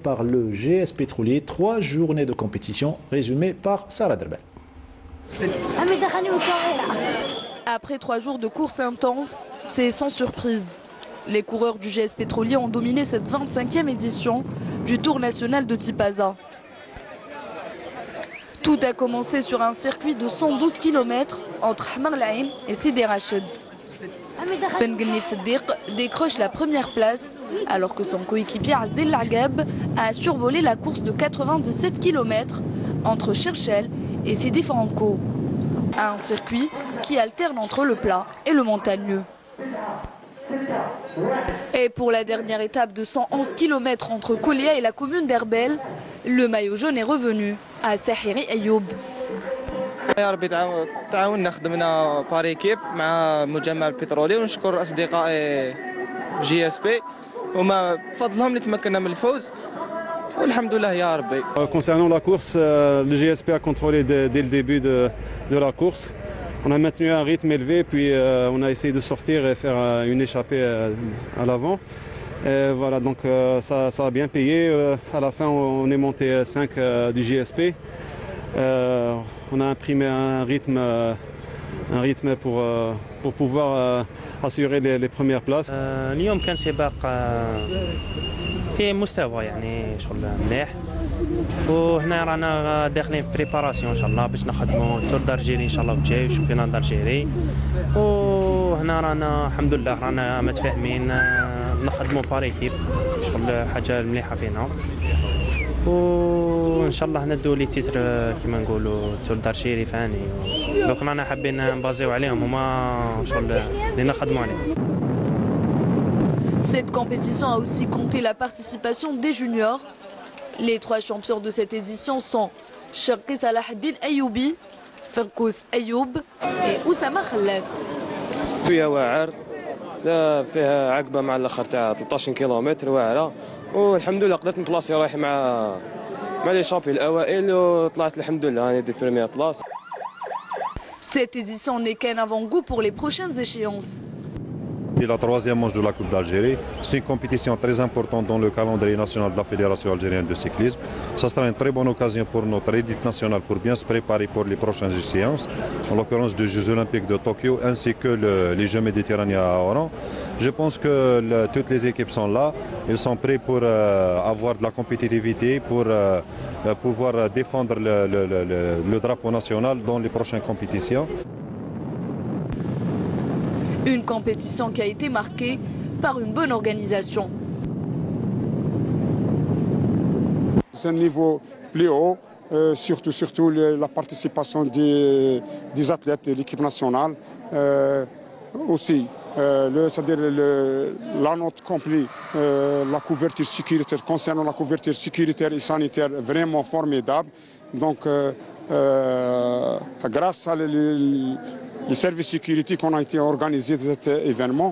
Par le GS Pétrolier, 3 journées de compétition résumées par Sarah Derbel. Après 3 jours de course intense, c'est sans surprise. Les coureurs du GS Pétrolier ont dominé cette 25e édition du Tour national de Tipaza. Tout a commencé sur un circuit de 112 km entre Hamar Laïn et Sidi Rachid. Ben Gnif Siddiq décroche la première place alors que son coéquipier Azdel Lagab a survolé la course de 97 km entre Cherchel et Sidi Franco. Un circuit qui alterne entre le plat et le montagneux. Et pour la dernière étape de 111 km entre Kolia et la commune d'Erbel, le maillot jaune est revenu à Sahiri Ayoub. يا ربي تعاوننا خدمنا باريكيب مع المجمع البترولي ونشكر اصدقائي جي اس بي وما بفضلهم اللي تمكنا من الفوز والحمد لله يا ربي. Concernant la course, le GSP a contrôlé dès le début de la course. On a maintenu un rythme élevé, puis on a essayé de sortir et faire une échappée à l'avant. Voilà, donc ça a bien payé. À la fin, on est monté 5 du GSP. On a imprimé un rythme pour pouvoir assurer les premières places. اليوم كان سباق في مستوى يعني شغل مليح وهنا رانا داخلين في بريباراسيون ان شاء الله باش نخدموا التور دارجيري ان شاء الله الجاي والشامبيون دارجيري وهنا رانا الحمد لله رانا متفاهمين نخدموا باريكيب شغل حاجه مليحه فينا وان شاء الله ندو لي تيتر كيما نقولوا تور دارجيري فاني دوك رانا حابين نبازيو عليهم هما شغل اللي نخدموا عليهم. Cette compétition a aussi compté la participation des juniors. Les 3 champions de cette édition sont Sharqi Salahuddin Ayoubi, Fankous Ayoub et Oussama Khallaf. فيها واعر فيها عقبه مع الاخر تاع 13 كيلومتر واعره والحمد لله قدرت نبلاصي رايح مع لي شامبيون الاوائل وطلعت الحمد لله راني ديت بريمير بلاص. Cette édition n'est qu'un avant-goût pour les prochaines échéances. La 3e manche de la Coupe d'Algérie. C'est une compétition très importante dans le calendrier national de la Fédération algérienne de cyclisme. Ça sera une très bonne occasion pour notre élite nationale pour bien se préparer pour les prochaines échéances, en l'occurrence des Jeux Olympiques de Tokyo ainsi que les Jeux méditerranéens à Oran. Je pense que toutes les équipes sont là. Ils sont prêts pour avoir de la compétitivité, pour pouvoir défendre le drapeau national dans les prochaines compétitions. Une compétition qui a été marquée par une bonne organisation. C'est un niveau plus haut, surtout la participation des athlètes de l'équipe nationale. Aussi, c'est-à-dire la note complète, la couverture sécuritaire, concernant la couverture sécuritaire et sanitaire, vraiment formidable. Donc, grâce à les services de sécurité qu'on a été organisés de cet événement.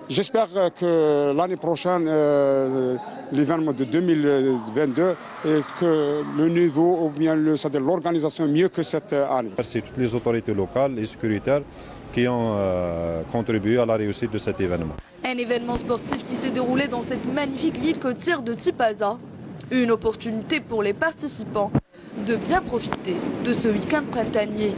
J'espère que l'année prochaine, l'événement de 2022, et que le niveau ou bien c'est-à-dire l'organisation mieux que cette année. Merci toutes les autorités locales et sécuritaires qui ont contribué à la réussite de cet événement. Un événement sportif qui s'est déroulé dans cette magnifique ville côtière de Tipaza. Une opportunité pour les participants de bien profiter de ce week-end printanier.